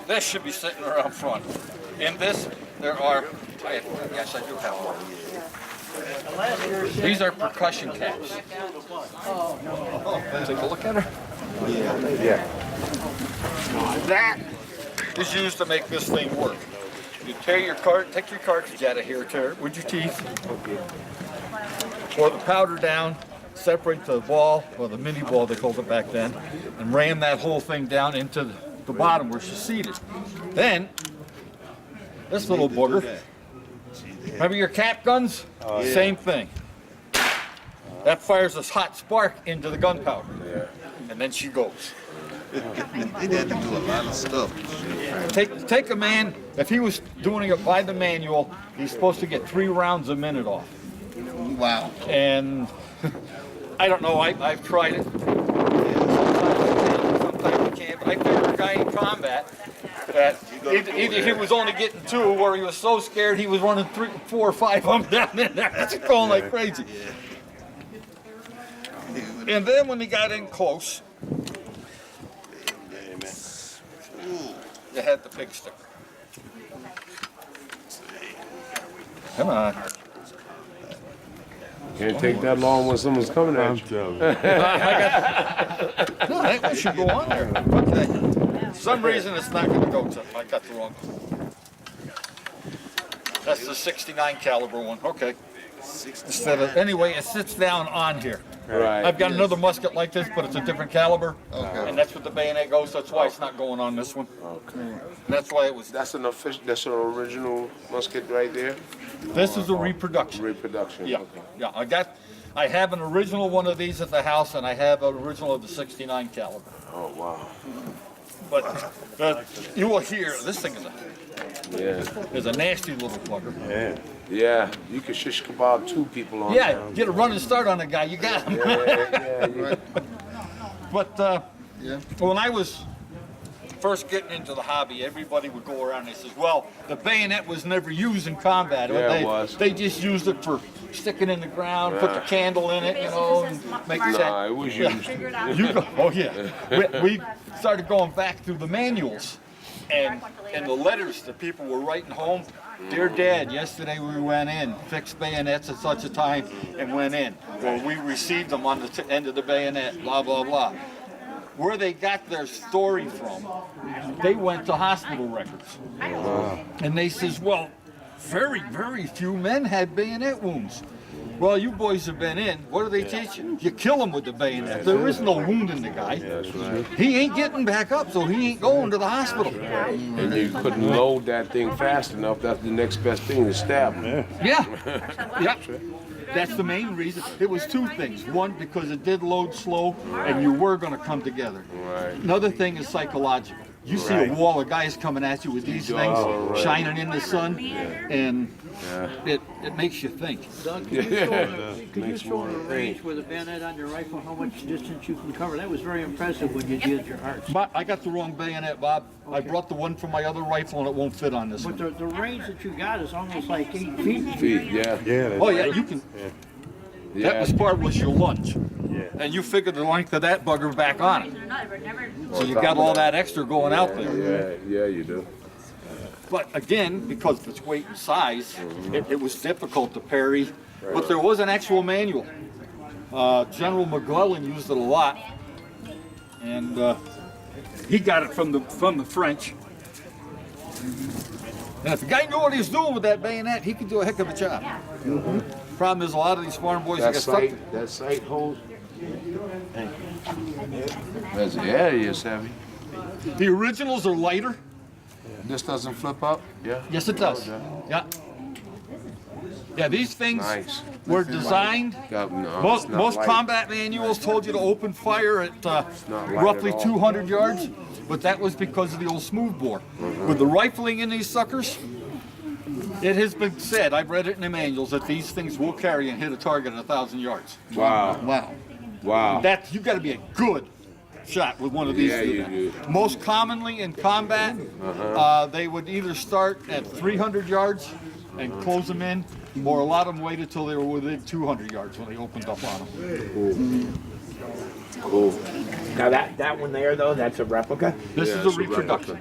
This should be sitting around front. In this, there are, yes, I do have one. These are percussion caps. Take a look at her. Yeah. That is used to make this thing work. You take your cartridge out of here, tear it with your teeth. Pour the powder down, separate the ball, or the mini ball they called it back then, and ram that whole thing down into the bottom where she's seated. Then, this little booger, remember your cap guns? Same thing. That fires this hot spark into the gunpowder, and then she goes. They had to do a lot of stuff. Take a man, if he was doing it by the manual, he's supposed to get 3 rounds a minute off. Wow. And I don't know, I've tried it. Sometimes you can't, but I figured a guy in combat that either he was only getting 2 or he was so scared he was running 3, 4, or 5 of them down in there. That's going like crazy. And then when he got in close, you had the pig sticker. Come on. Can't take that long when someone's coming at you. No, that one should go on there. Okay. For some reason it's not going to go to. I got the wrong one. That's the 69 caliber one. Okay. Instead of anyway, it sits down on here. Right. I've got another musket like this, but it's a different caliber, and that's what the bayonet goes. That's why it's not going on this one. Okay. And that's why it was. That's an official. That's an original musket right there. This is a reproduction. Reproduction. Yeah, Okay. yeah. I have an original one of these at the house, and I have an original of the 69 caliber. Oh wow. But you will hear this thing is a nasty little bugger. Yeah. Yeah. You can shish kebab 2 people on. Yeah, get a running start on a guy, you got him. Yeah. But when I was first getting into the hobby, everybody would go around and they says, well, the bayonet was never used in combat. Yeah, it was. They just used it for sticking in the ground, put the candle in it, you know, and make sense. Nah, it was used. Oh yeah. We started going back through the manuals and the letters that people were writing home. Dear Dad, yesterday we went in, fixed bayonets at such a time, and went in. Well, we received them on the end of the bayonet, blah, blah, blah. Where they got their story from, they went to hospital records. And they says, well, very, very few men had bayonet wounds. Well, you boys have been in. What do they teach you? You kill him with the bayonet. There is no wound in the guy. That's right. He ain't getting back up, so he ain't going to the hospital. And you couldn't load that thing fast enough. That's the next best thing to stab him. Yeah. Yeah. That's the main reason. It was 2 things. One, because it did load slow, and you were going to come together. Right. Another thing is psychological. You see a wall of guys coming at you with these things shining in the sun, and it makes you think. Doug, can you show the range with a bayonet on your rifle, how much distance you can cover? That was very impressive when you did your arts. But I got the wrong bayonet, Bob. I brought the one from my other rifle, and it won't fit on this But one. the range that you got is almost like 8 feet. Yeah. Oh yeah, you can. That was part was your lunge. And you figured the length of that bugger back on it. So you got all that extra going out there. Yeah, you do. But again, because of its weight and size, it was difficult to parry. But there was an actual manual. General McClellan used it a lot, and he got it from the French. And if the guy knew what he was doing with that bayonet, he could do a heck of a job. Problem is, a lot of these farm boys That get stuck. that sight holds. Yeah, it is heavy. The originals are lighter. This doesn't flip up? Yeah. Yes, it does. Yeah. Yeah, these things Nice. were designed. No, Most it's not light. combat manuals told you to open fire at not light roughly at all. 200 yards, but that was because of the old smoothbore. With the rifling in these suckers, it has been said, I've read it in the manuals, that these things will carry and hit a target at 1,000 yards. Wow. Wow. Wow. You got to be a good shot with one of these. Yeah, to do you that. do. Most commonly in combat, they would either start at 300 yards and close them in, or a lot of them waited till they were within 200 yards when they opened up on them. Cool. Now that one there though, that's a replica? This Yeah, is it's a a replica. reproduction.